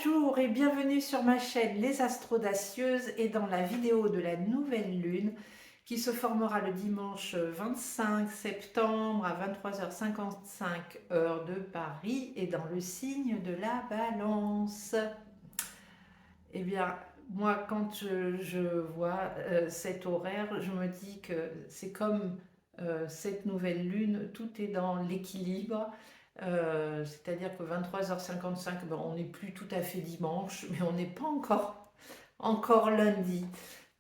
Bonjour et bienvenue sur ma chaîne Les Astrodacieuses et dans la vidéo de la nouvelle lune qui se formera le dimanche 25 septembre à 23h55 heure de Paris et dans le signe de la Balance. Eh bien, moi quand je vois cet horaire, je me dis que c'est comme cette nouvelle lune, tout est dans l'équilibre. C'est-à-dire que 23h55, ben, on n'est plus tout à fait dimanche, mais on n'est pas encore lundi.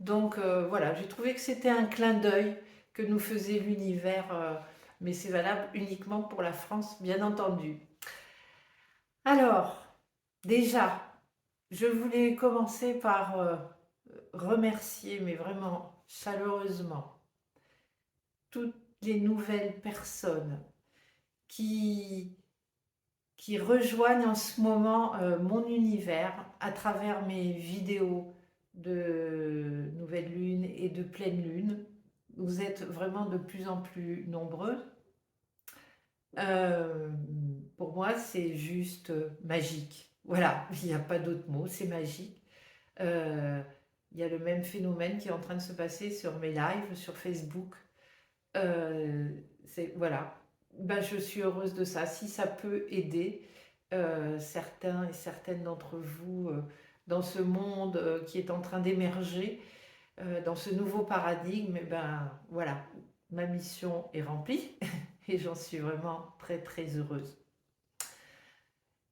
Donc voilà, j'ai trouvé que c'était un clin d'œil que nous faisait l'univers, mais c'est valable uniquement pour la France, bien entendu. Alors, déjà, je voulais commencer par remercier, mais vraiment chaleureusement, toutes les nouvelles personnes qui qui rejoignent en ce moment mon univers à travers mes vidéos de nouvelle lune et de pleine lune. Vous êtes vraiment de plus en plus nombreux. Euh, pour moi, c'est juste magique. Voilà, il n'y a pas d'autre mot, c'est magique. Euh, il y a le même phénomène qui est en train de se passer sur mes lives, sur Facebook. Voilà, ben, je suis heureuse de ça. Si ça peut aider certains et certaines d'entre vous dans ce monde qui est en train d'émerger, dans ce nouveau paradigme, eh ben voilà, ma mission est remplie et j'en suis vraiment très très heureuse.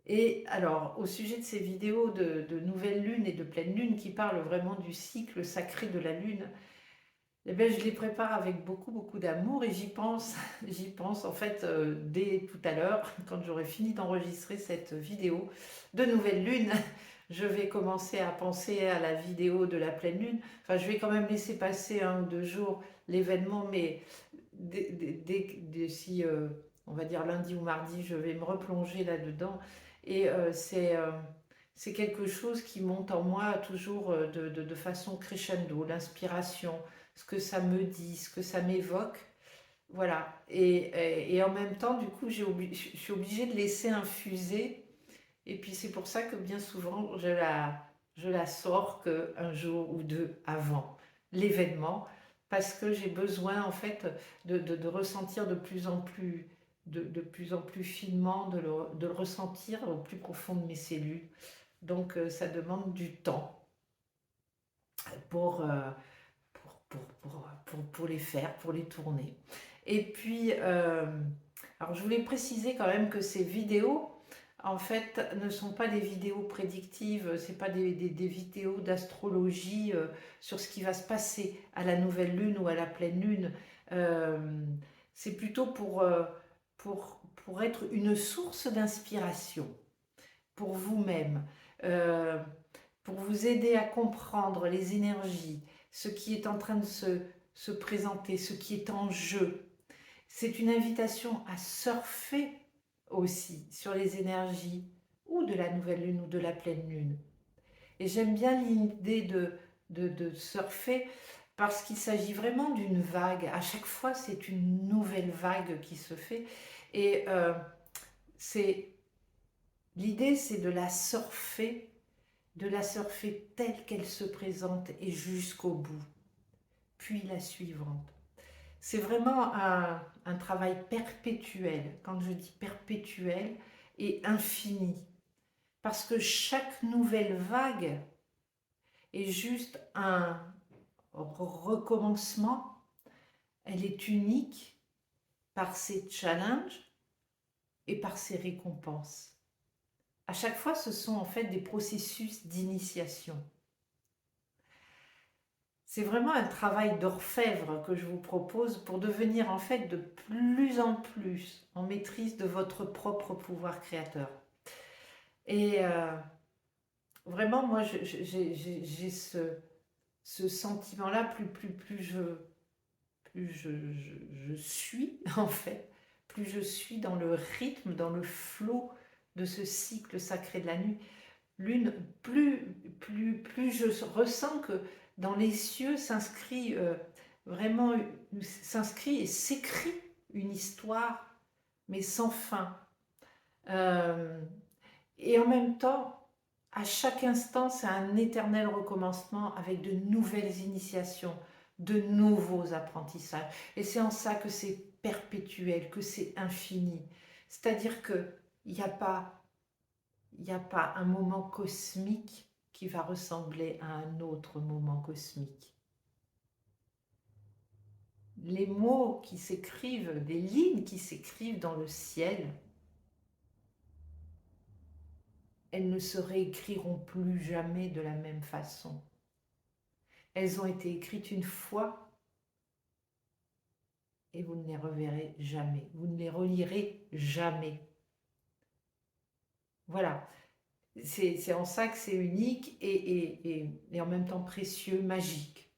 Et alors, au sujet de ces vidéos de nouvelle lune et de pleine lune qui parlent vraiment du cycle sacré de la lune, eh bien, je les prépare avec beaucoup, beaucoup d'amour et j'y pense en fait dès tout à l'heure, quand j'aurai fini d'enregistrer cette vidéo de nouvelle lune, je vais commencer à penser à la vidéo de la pleine lune. Enfin, je vais quand même laisser passer 1 ou 2 jours l'événement, mais d'ici, on va dire lundi ou mardi, je vais me replonger là-dedans. Et c'est quelque chose qui monte en moi toujours de façon crescendo, l'inspiration, ce que ça me dit, ce que ça m'évoque. Voilà. Et en même temps, du coup, je suis obligée de laisser infuser. Et puis c'est pour ça que bien souvent, je la sors qu'un jour ou deux avant l'événement, parce que j'ai besoin en fait de ressentir de plus en plus finement, de le ressentir au plus profond de mes cellules. Donc ça demande du temps pour, pour les faire, pour les tourner. Et puis, alors je voulais préciser quand même que ces vidéos, en fait, ne sont pas des vidéos prédictives, c'est pas des vidéos d'astrologie sur ce qui va se passer à la nouvelle lune ou à la pleine lune. Euh, c'est plutôt pour être une source d'inspiration pour vous-même, euh, pour vous aider à comprendre les énergies, ce qui est en train de se présenter, ce qui est en jeu. C'est une invitation à surfer aussi sur les énergies ou de la nouvelle lune ou de la pleine lune. Et j'aime bien l'idée de surfer parce qu'il s'agit vraiment d'une vague. À chaque fois, c'est une nouvelle vague qui se fait. Et c'est l'idée, c'est de la surfer telle qu'elle se présente et jusqu'au bout, puis la suivante. C'est vraiment un travail perpétuel, quand je dis perpétuel, et infini, parce que chaque nouvelle vague est juste un recommencement, elle est unique par ses challenges et par ses récompenses. À chaque fois, ce sont en fait des processus d'initiation. C'est vraiment un travail d'orfèvre que je vous propose pour devenir en fait de plus en plus en maîtrise de votre propre pouvoir créateur. Et vraiment, moi, j'ai ce sentiment-là, plus je suis, en fait, plus je suis dans le rythme, dans le flot de ce cycle sacré de la nuit, lune, plus je ressens que dans les cieux s'inscrit vraiment, s'inscrit et s'écrit une histoire, mais sans fin. Euh, et en même temps, à chaque instant, c'est un éternel recommencement avec de nouvelles initiations, de nouveaux apprentissages. Et c'est en ça que c'est perpétuel, que c'est infini. C'est-à-dire qu'il n'y a pas, il n'y a pas un moment cosmique qui va ressembler à un autre moment cosmique. Les mots qui s'écrivent, des lignes qui s'écrivent dans le ciel, elles ne se réécriront plus jamais de la même façon. Elles ont été écrites une fois et vous ne les reverrez jamais. Vous ne les relirez jamais. Voilà. C'est en ça que c'est unique et en même temps précieux, magique.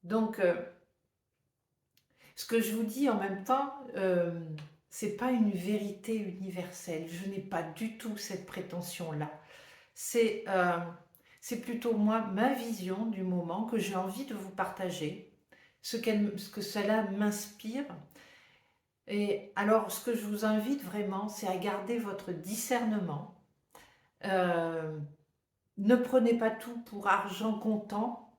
Donc, ce que je vous dis en même temps, c'est pas une vérité universelle. Je n'ai pas du tout cette prétention-là. C'est plutôt moi, ma vision du moment que j'ai envie de vous partager, ce que cela m'inspire. Et alors, ce que je vous invite vraiment, c'est à garder votre discernement. Ne prenez pas tout pour argent comptant.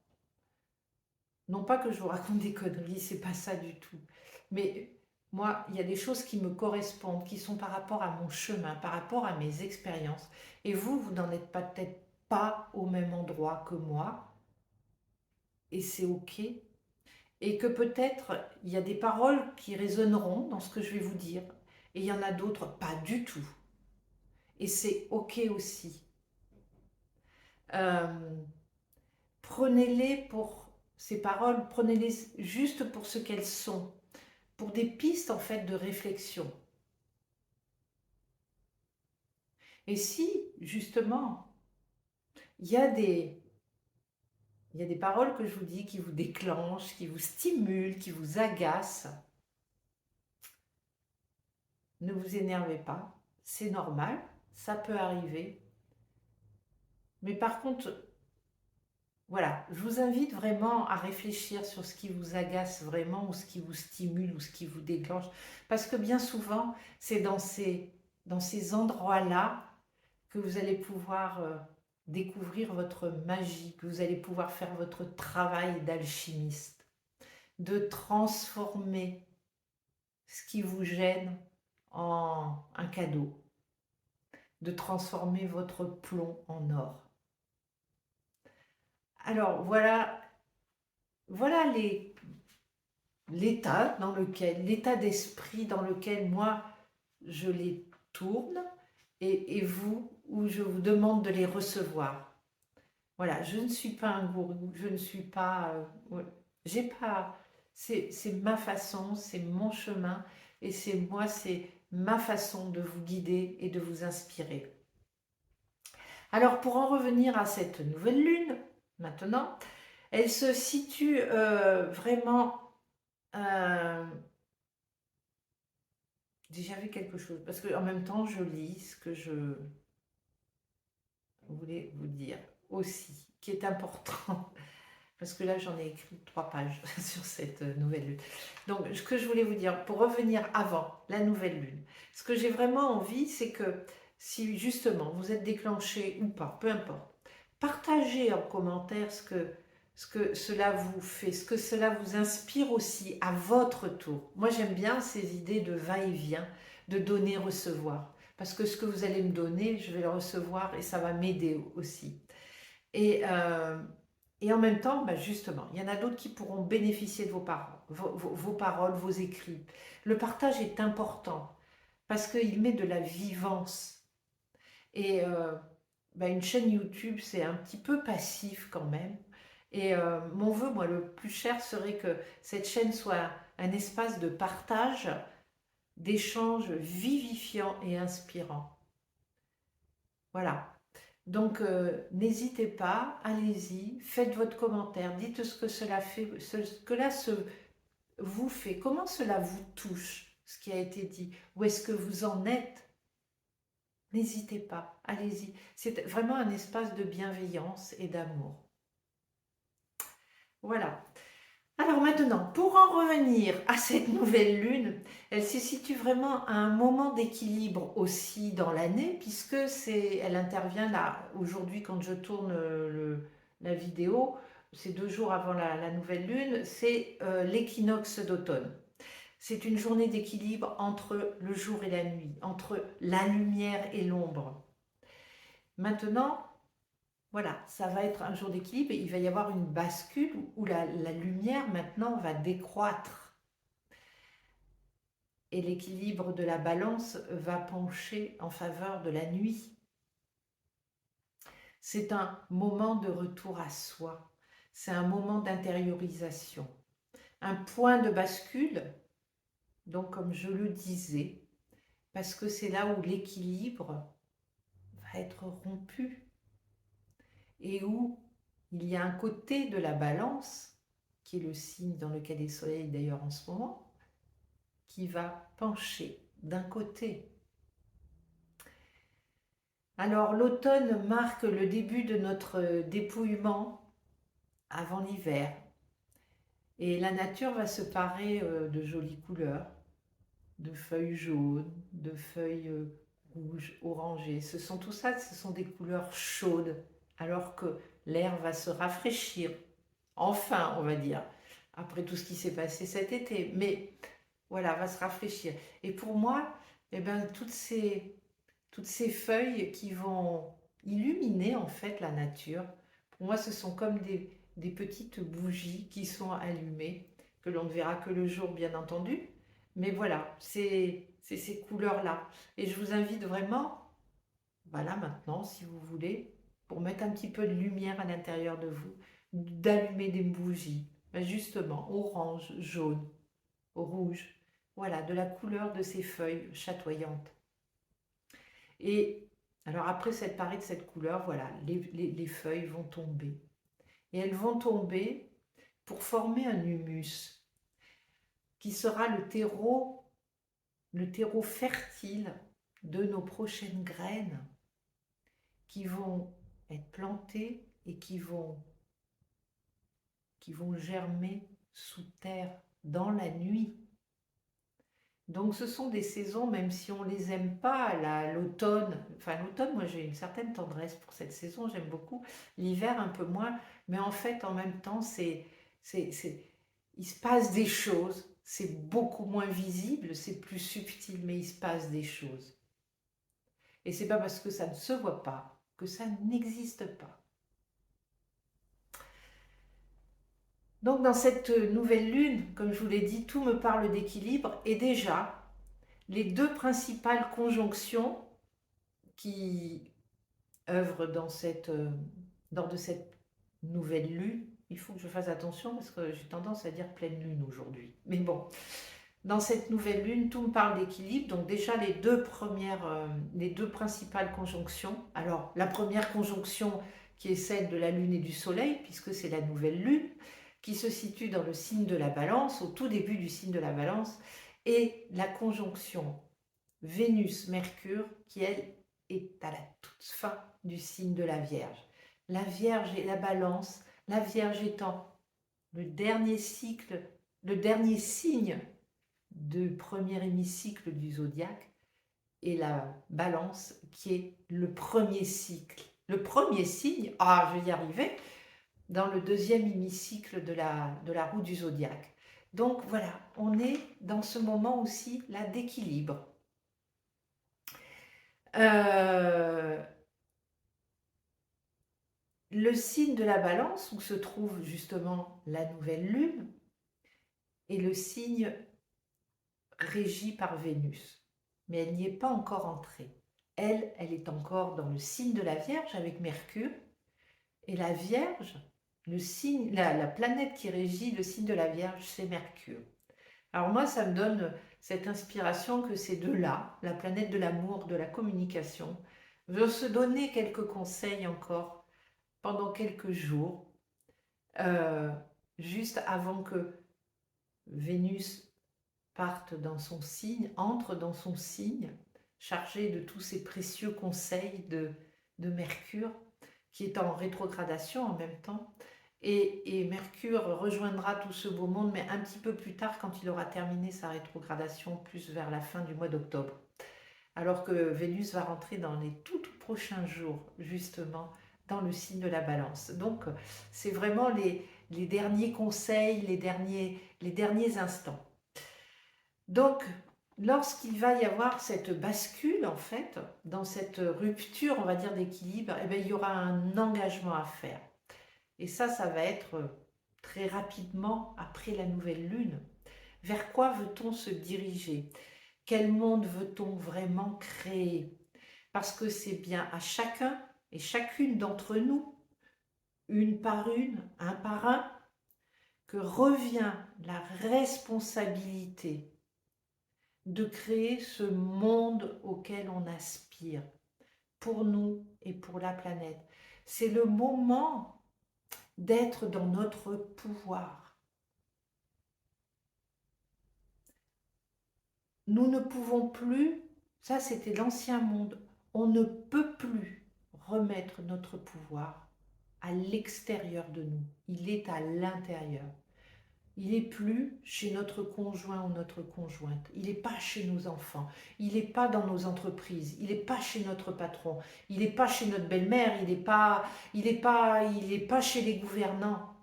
Non pas que je vous raconte des conneries, c'est pas ça du tout. Mais moi, il y a des choses qui me correspondent, qui sont par rapport à mon chemin, par rapport à mes expériences. Et vous n'en êtes peut-être pas au même endroit que moi. Et c'est OK. Et que peut-être il y a des paroles qui résonneront dans ce que je vais vous dire. Et il y en a d'autres pas du tout. Et c'est OK aussi. Euh, Prenez-les pour ces paroles, prenez-les juste pour ce qu'elles sont, pour des pistes en fait de réflexion. Et si justement il y a des paroles que je vous dis qui vous déclenchent, qui vous stimulent, qui vous agacent, ne vous énervez pas, c'est normal, ça peut arriver. Mais par contre, voilà, je vous invite vraiment à réfléchir sur ce qui vous agace vraiment ou ce qui vous stimule ou ce qui vous déclenche. Parce que bien souvent, c'est dans ces endroits-là que vous allez pouvoir découvrir votre magie, que vous allez pouvoir faire votre travail d'alchimiste, de transformer ce qui vous gêne en un cadeau, de transformer votre plomb en or. Alors voilà l'état d'esprit dans lequel moi je les tourne et vous, où je vous demande de les recevoir. Voilà, je ne suis pas un gourou, je ne suis pas, ouais, j'ai pas, c'est ma façon, c'est mon chemin et c'est ma façon de vous guider et de vous inspirer. Alors pour en revenir à cette nouvelle lune, maintenant, elle se situe vraiment. J'ai vu quelque chose, parce qu'en même temps, je lis ce que je voulais vous dire aussi, qui est important, parce que là, j'en ai écrit 3 pages sur cette nouvelle lune. Donc, ce que je voulais vous dire, pour revenir avant la nouvelle lune, ce que j'ai vraiment envie, c'est que si justement vous êtes déclenché ou pas, peu importe, partagez en commentaire ce que cela vous fait, ce que cela vous inspire aussi à votre tour. Moi, j'aime bien ces idées de va-et-vient, de donner-recevoir. Parce que ce que vous allez me donner, je vais le recevoir et ça va m'aider aussi. Et en même temps, bah justement, il y en a d'autres qui pourront bénéficier de vos paroles, vos paroles, vos écrits. Le partage est important parce qu'il met de la vivance. Et bah une chaîne YouTube, c'est un petit peu passif quand même. Et mon vœu, moi, le plus cher serait que cette chaîne soit un espace de partage, d'échange vivifiant et inspirant. Voilà. Donc, n'hésitez pas, allez-y, faites votre commentaire, dites ce que cela fait, ce que là vous fait, comment cela vous touche, ce qui a été dit, où est-ce que vous en êtes. N'hésitez pas, allez-y. C'est vraiment un espace de bienveillance et d'amour. Voilà. Alors maintenant, pour en revenir à cette nouvelle lune, elle se situe vraiment à un moment d'équilibre aussi dans l'année, puisque elle intervient là, aujourd'hui quand je tourne la vidéo, c'est 2 jours avant la nouvelle lune, c'est l'équinoxe d'automne. C'est une journée d'équilibre entre le jour et la nuit, entre la lumière et l'ombre. Maintenant, voilà, ça va être un jour d'équilibre et il va y avoir une bascule où la lumière maintenant va décroître et l'équilibre de la balance va pencher en faveur de la nuit. C'est un moment de retour à soi, c'est un moment d'intériorisation, un point de bascule, donc comme je le disais, parce que c'est là où l'équilibre va être rompu et où il y a un côté de la balance, qui est le signe dans lequel est le soleil d'ailleurs en ce moment, qui va pencher d'un côté. Alors l'automne marque le début de notre dépouillement avant l'hiver. Et la nature va se parer de jolies couleurs, de feuilles jaunes, de feuilles rouges, orangées. Ce sont des couleurs chaudes, alors que l'air va se rafraîchir. Enfin, on va dire, après tout ce qui s'est passé cet été. Mais voilà, va se rafraîchir. Et pour moi, eh ben, toutes ces feuilles qui vont illuminer en fait la nature, pour moi, ce sont comme des petites bougies qui sont allumées, que l'on ne verra que le jour, bien entendu. Mais voilà, c'est ces couleurs-là. Et je vous invite vraiment, voilà, maintenant, si vous voulez, pour mettre un petit peu de lumière à l'intérieur de vous, d'allumer des bougies, ben justement, orange, jaune, rouge, voilà, de la couleur de ces feuilles chatoyantes. Et alors après cette parée de cette couleur, voilà, les feuilles vont tomber. Et elles vont tomber pour former un humus qui sera le terreau fertile de nos prochaines graines qui vont être plantées et qui vont germer sous terre dans la nuit. Donc ce sont des saisons, même si on ne les aime pas, l'automne, enfin l'automne, moi j'ai une certaine tendresse pour cette saison, j'aime beaucoup, l'hiver un peu moins, mais en fait en même temps il se passe des choses, c'est beaucoup moins visible, c'est plus subtil, mais il se passe des choses. Et c'est pas parce que ça ne se voit pas que ça n'existe pas. Donc dans cette nouvelle lune, comme je vous l'ai dit, tout me parle d'équilibre et déjà, les deux principales conjonctions qui œuvrent dans de cette nouvelle lune, il faut que je fasse attention parce que j'ai tendance à dire pleine lune aujourd'hui. Mais bon, dans cette nouvelle lune, tout me parle d'équilibre. Donc déjà les deux principales conjonctions. Alors la première conjonction qui est celle de la lune et du soleil, puisque c'est la nouvelle lune, qui se situe dans le signe de la balance, au tout début du signe de la balance, et la conjonction Vénus-Mercure, qui elle est à la toute fin du signe de la Vierge. La Vierge et la balance, la Vierge étant le dernier cycle, le dernier signe du premier hémicycle du zodiaque, et la balance qui est le premier cycle, le premier signe, je vais y arriver, dans le deuxième hémicycle de la roue du zodiaque. Donc voilà, on est dans ce moment aussi là d'équilibre. Le signe de la balance, où se trouve justement la nouvelle lune, est le signe régi par Vénus. Mais elle n'y est pas encore entrée. Elle est encore dans le signe de la Vierge avec Mercure. Et la Vierge, la planète qui régit le signe de la Vierge, c'est Mercure. Alors moi, ça me donne cette inspiration que ces deux-là, la planète de l'amour, de la communication, veulent se donner quelques conseils encore pendant quelques jours, juste avant que Vénus parte dans son signe, entre dans son signe, chargé de tous ces précieux conseils de Mercure, qui est en rétrogradation en même temps. Et Mercure rejoindra tout ce beau monde, mais un petit peu plus tard, quand il aura terminé sa rétrogradation, plus vers la fin du mois d'octobre. Alors que Vénus va rentrer dans les tout prochains jours, justement, dans le signe de la Balance. Donc, c'est vraiment les derniers conseils, les derniers instants. Donc, lorsqu'il va y avoir cette bascule, en fait, dans cette rupture, on va dire, d'équilibre, eh bien, il y aura un engagement à faire. Et ça va être très rapidement après la nouvelle lune. Vers quoi veut-on se diriger? Quel monde veut-on vraiment créer? Parce que c'est bien à chacun et chacune d'entre nous, une par une, un par un, que revient la responsabilité de créer ce monde auquel on aspire, pour nous et pour la planète. C'est le moment d'être dans notre pouvoir. Nous ne pouvons plus, ça c'était l'ancien monde, on ne peut plus remettre notre pouvoir à l'extérieur de nous. Il est à l'intérieur. Il n'est plus chez notre conjoint ou notre conjointe. Il n'est pas chez nos enfants. Il n'est pas dans nos entreprises. Il n'est pas chez notre patron. Il n'est pas chez notre belle-mère. Il est pas chez les gouvernants.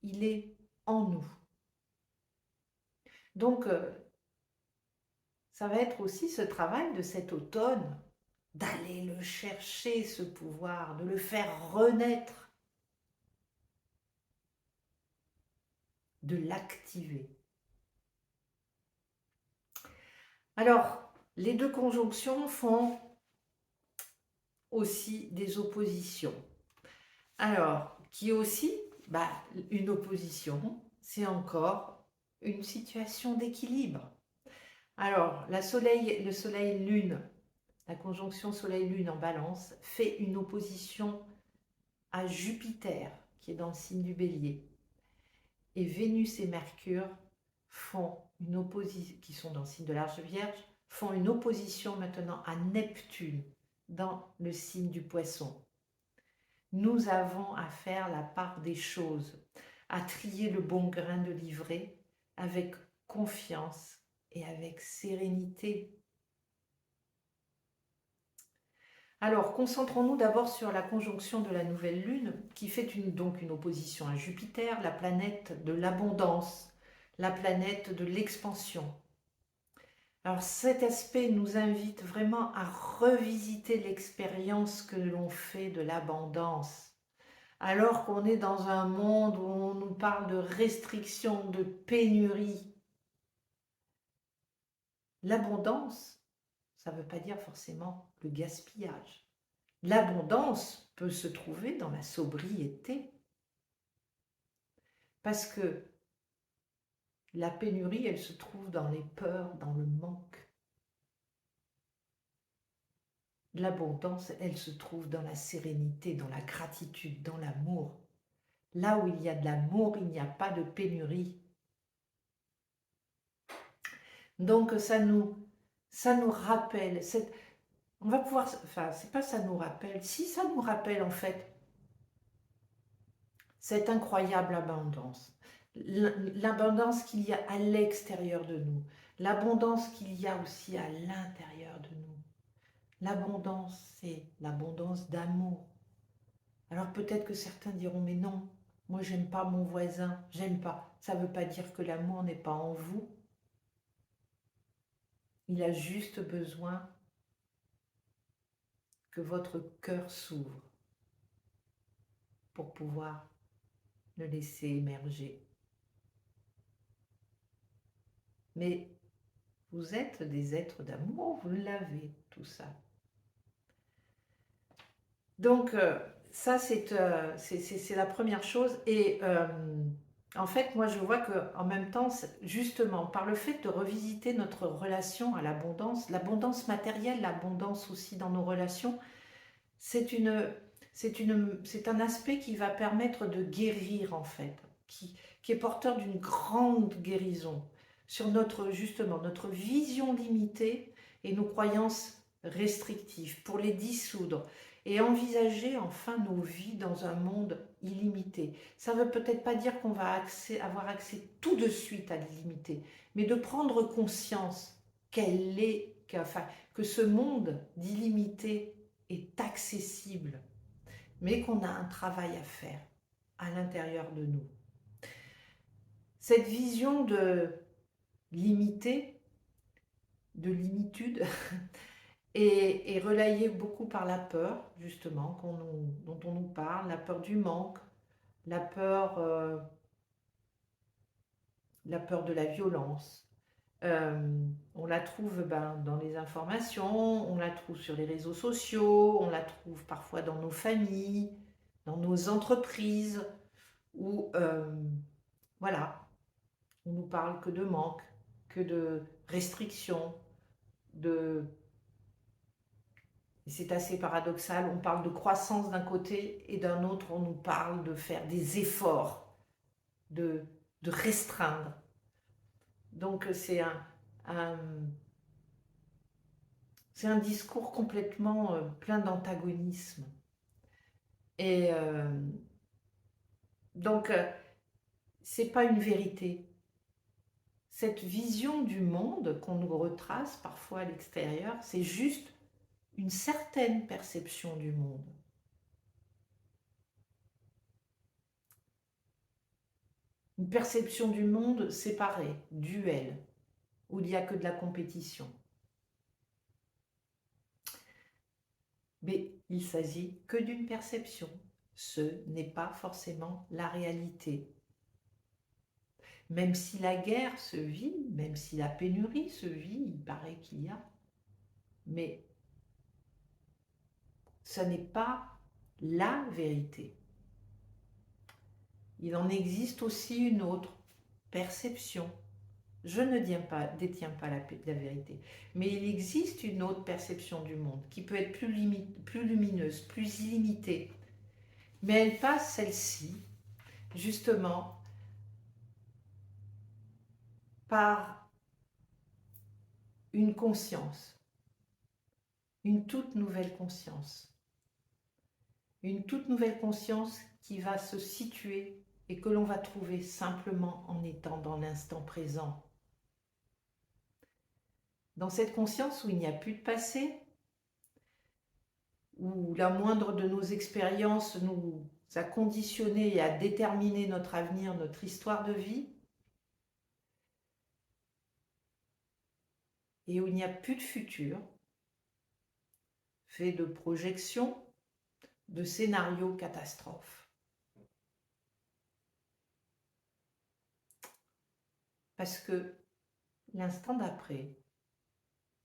Il est en nous. Donc, ça va être aussi ce travail de cet automne, d'aller le chercher, ce pouvoir, de le faire renaître, de l'activer. Alors, les deux conjonctions font aussi des oppositions. Alors, qui est aussi une opposition, c'est encore une situation d'équilibre. Alors, le soleil-lune, la conjonction soleil-lune en balance, fait une opposition à Jupiter, qui est dans le signe du bélier. Et Vénus et Mercure font une opposition, qui sont dans le signe de l'Arche Vierge, font une opposition maintenant à Neptune, dans le signe du Poisson. Nous avons à faire la part des choses, à trier le bon grain de livret avec confiance et avec sérénité. Alors, concentrons-nous d'abord sur la conjonction de la nouvelle lune, qui fait donc une opposition à Jupiter, la planète de l'abondance, la planète de l'expansion. Alors, cet aspect nous invite vraiment à revisiter l'expérience que l'on fait de l'abondance. Alors qu'on est dans un monde où on nous parle de restrictions, de pénurie. L'abondance, ça ne veut pas dire forcément le gaspillage. L'abondance peut se trouver dans la sobriété. Parce que la pénurie, elle se trouve dans les peurs, dans le manque. L'abondance, elle se trouve dans la sérénité, dans la gratitude, dans l'amour. Là où il y a de l'amour, il n'y a pas de pénurie. Donc ça nous rappelle, on va pouvoir, enfin c'est pas ça nous rappelle, si ça nous rappelle en fait cette incroyable abondance, l'abondance qu'il y a à l'extérieur de nous, l'abondance qu'il y a aussi à l'intérieur de nous. L'abondance, c'est l'abondance d'amour. Alors peut-être que certains diront, mais non, moi j'aime pas mon voisin, j'aime pas. Ça ne veut pas dire que l'amour n'est pas en vous. Il a juste besoin que votre cœur s'ouvre pour pouvoir le laisser émerger. Mais vous êtes des êtres d'amour, vous l'avez, tout ça. Donc, ça, c'est la première chose. Et en fait, moi, je vois qu'en même temps, justement, par le fait de revisiter notre relation à l'abondance matérielle, l'abondance aussi dans nos relations, c'est un aspect qui va permettre de guérir, en fait, qui est porteur d'une grande guérison sur notre vision limitée et nos croyances restrictives, pour les dissoudre et envisager enfin nos vies dans un monde illimité. Ça ne veut peut-être pas dire qu'on va avoir accès tout de suite à l'illimité, mais de prendre conscience que ce monde d'illimité est accessible, mais qu'on a un travail à faire à l'intérieur de nous. Cette vision de limité, de limitude, est relayée beaucoup par la peur, justement, dont on nous parle, la peur du manque, la peur, la peur de la violence. On la trouve dans les informations, on la trouve sur les réseaux sociaux, on la trouve parfois dans nos familles, dans nos entreprises, où voilà, on nous parle que de manque, que de restrictions, et c'est assez paradoxal, on parle de croissance d'un côté et d'un autre on nous parle de faire des efforts, de, de restreindre. Donc un, c'est un discours complètement plein d'antagonisme. Et donc, c'est pas une vérité. Cette vision du monde qu'on nous retrace parfois à l'extérieur, c'est juste une certaine perception du monde. Une perception du monde séparée, duel, où il n'y a que de la compétition. Mais il s'agit que d'une perception. Ce n'est pas forcément la réalité. Même si la guerre se vit, même si la pénurie se vit, il paraît qu'il y a, mais ce n'est pas la vérité. Il en existe aussi une autre, perception. Je ne détiens pas la vérité, mais il existe une autre perception du monde qui peut être plus lumineuse, plus illimitée. Mais elle passe, celle-ci, justement, par une conscience, une toute nouvelle conscience. Une toute nouvelle conscience qui va se situer et que l'on va trouver simplement en étant dans l'instant présent. Dans cette conscience où il n'y a plus de passé, où la moindre de nos expériences nous a conditionnés et a déterminé notre avenir, notre histoire de vie, et où il n'y a plus de futur, fait de projections, de scénarios catastrophes. Parce que l'instant d'après,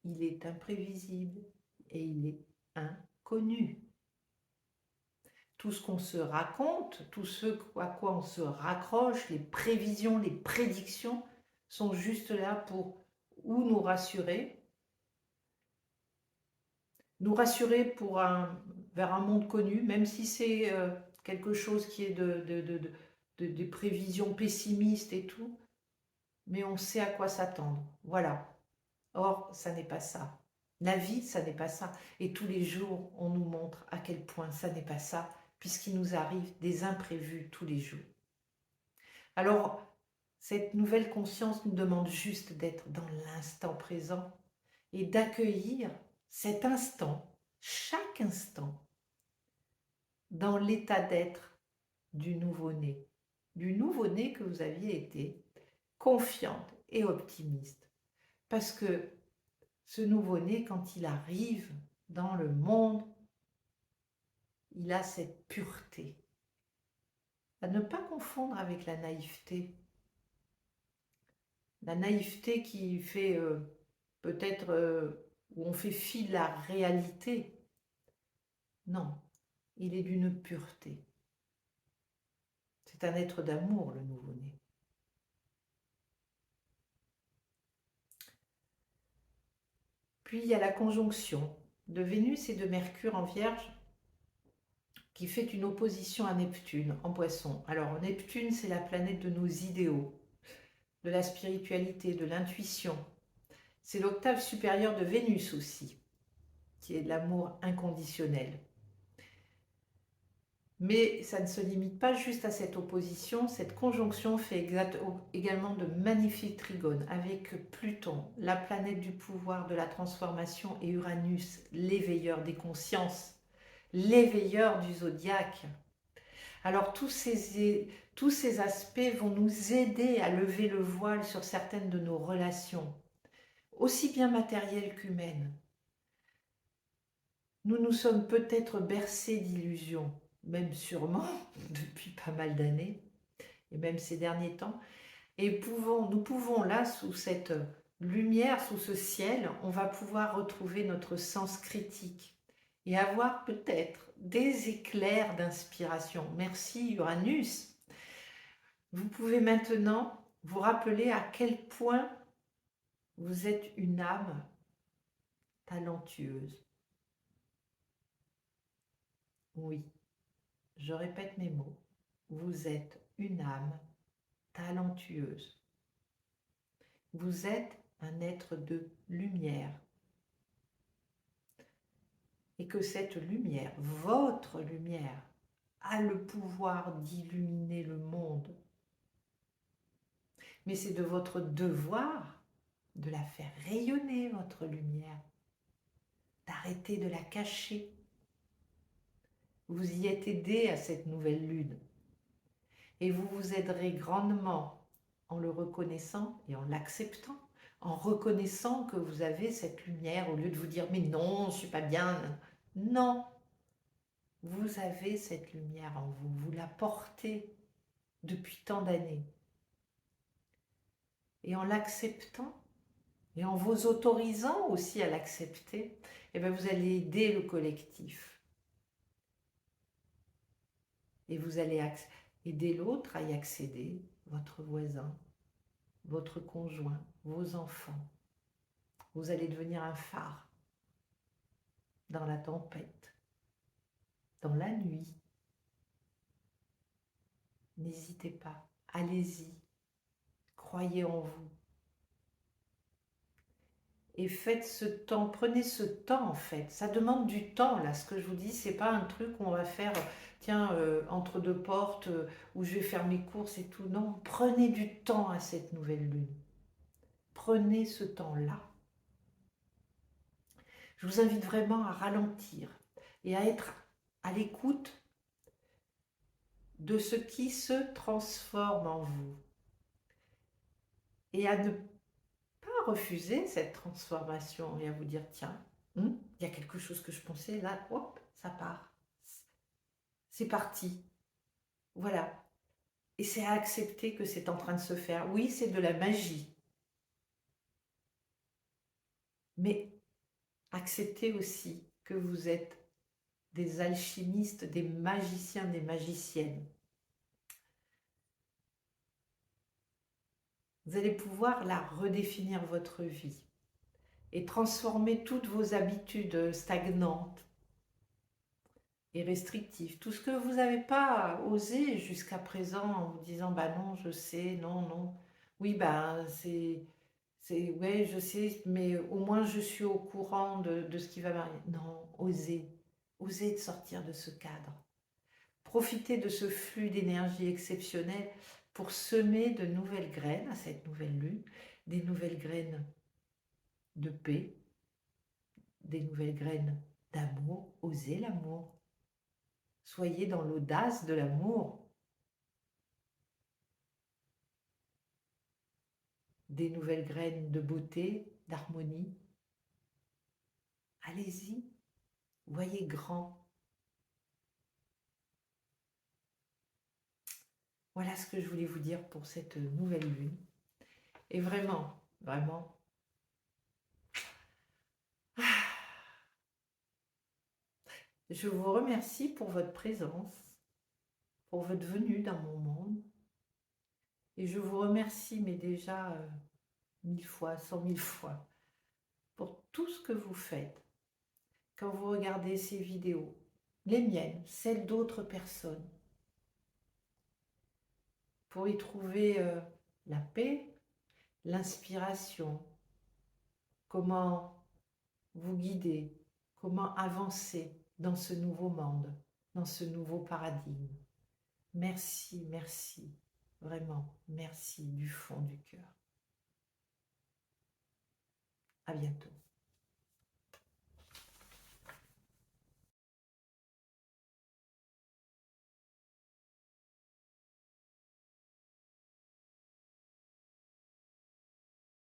il est imprévisible et il est inconnu. Tout ce qu'on se raconte, tout ce à quoi on se raccroche, les prévisions, les prédictions, sont juste là pour ou nous rassurer vers un monde connu, même si c'est quelque chose qui est des prévisions pessimistes et tout, mais on sait à quoi s'attendre. Voilà. Or, ça n'est pas ça. La vie, ça n'est pas ça. Et tous les jours, on nous montre à quel point ça n'est pas ça, puisqu'il nous arrive des imprévus tous les jours. Alors, cette nouvelle conscience nous demande juste d'être dans l'instant présent et d'accueillir cet instant, chaque instant, dans l'état d'être du nouveau-né que vous aviez été, confiante et optimiste. Parce que ce nouveau-né, quand il arrive dans le monde, il a cette pureté. À ne pas confondre avec la naïveté. La naïveté qui fait peut-être où on fait fi de la réalité. Non, il est d'une pureté. C'est un être d'amour, le nouveau-né. Puis il y a la conjonction de Vénus et de Mercure en Vierge qui fait une opposition à Neptune en Poisson. Alors Neptune, c'est la planète de nos idéaux, de la spiritualité, de l'intuition. C'est l'octave supérieure de Vénus aussi, qui est de l'amour inconditionnel. Mais ça ne se limite pas juste à cette opposition. Cette conjonction fait également de magnifiques trigones avec Pluton, la planète du pouvoir, de la transformation, et Uranus, l'éveilleur des consciences, l'éveilleur du zodiaque. Alors tous ces aspects vont nous aider à lever le voile sur certaines de nos relations, aussi bien matérielles qu'humaines. Nous nous sommes peut-être bercés d'illusions, même sûrement depuis pas mal d'années, et même ces derniers temps, et nous pouvons là, sous cette lumière, sous ce ciel, on va pouvoir retrouver notre sens critique et avoir peut-être des éclairs d'inspiration. Merci Uranus. Vous pouvez maintenant vous rappeler à quel point vous êtes une âme talentueuse. Oui, je répète mes mots. Vous êtes une âme talentueuse. Vous êtes un être de lumière. Et que cette lumière, votre lumière, a le pouvoir d'illuminer le monde. Mais c'est de votre devoir de la faire rayonner, votre lumière, d'arrêter de la cacher. Vous y êtes aidé à cette nouvelle lune. Et vous vous aiderez grandement en le reconnaissant et en l'acceptant, en reconnaissant que vous avez cette lumière, au lieu de vous dire « mais non, je ne suis pas bien ». Non, vous avez cette lumière en vous, vous la portez depuis tant d'années. Et en l'acceptant, et en vous autorisant aussi à l'accepter, eh bien vous allez aider le collectif. Et vous allez aider l'autre à y accéder, votre voisin, votre conjoint, vos enfants. Vous allez devenir un phare dans la tempête, dans la nuit. N'hésitez pas, allez-y, croyez en vous. Et faites ce temps, prenez ce temps en fait. Ça demande du temps là, ce que je vous dis, c'est pas un truc qu'on va faire, tiens, entre deux portes, où je vais faire mes courses et tout. Non, prenez du temps à cette nouvelle lune. Prenez ce temps-là. Je vous invite vraiment à ralentir et à être à l'écoute de ce qui se transforme en vous. Et à ne pas refuser cette transformation et à vous dire, tiens, il y a quelque chose que je pensais, là, hop, ça part. C'est parti. Voilà. Et c'est à accepter que c'est en train de se faire. Oui, c'est de la magie. Mais acceptez aussi que vous êtes des alchimistes, des magiciens, des magiciennes. Vous allez pouvoir là redéfinir votre vie et transformer toutes vos habitudes stagnantes et restrictives. Tout ce que vous n'avez pas osé jusqu'à présent en vous disant « bah non, je sais, non, non ». Oui, bah ouais, je sais, mais au moins je suis au courant de ce qui va m'arriver. Non, osez, osez de sortir de ce cadre. Profitez de ce flux d'énergie exceptionnel pour semer de nouvelles graines à cette nouvelle lune, des nouvelles graines de paix, des nouvelles graines d'amour. Osez l'amour. Soyez dans l'audace de l'amour. Des nouvelles graines de beauté, d'harmonie. Allez-y, voyez grand. Voilà ce que je voulais vous dire pour cette nouvelle lune. Et vraiment, vraiment, je vous remercie pour votre présence, pour votre venue dans mon monde. Et je vous remercie, mais déjà 1000 fois, 100 000 fois, pour tout ce que vous faites quand vous regardez ces vidéos, les miennes, celles d'autres personnes, pour y trouver la paix, l'inspiration, comment vous guider, comment avancer dans ce nouveau monde. dans ce nouveau paradigme. Merci, merci, vraiment, merci du fond du cœur. À bientôt.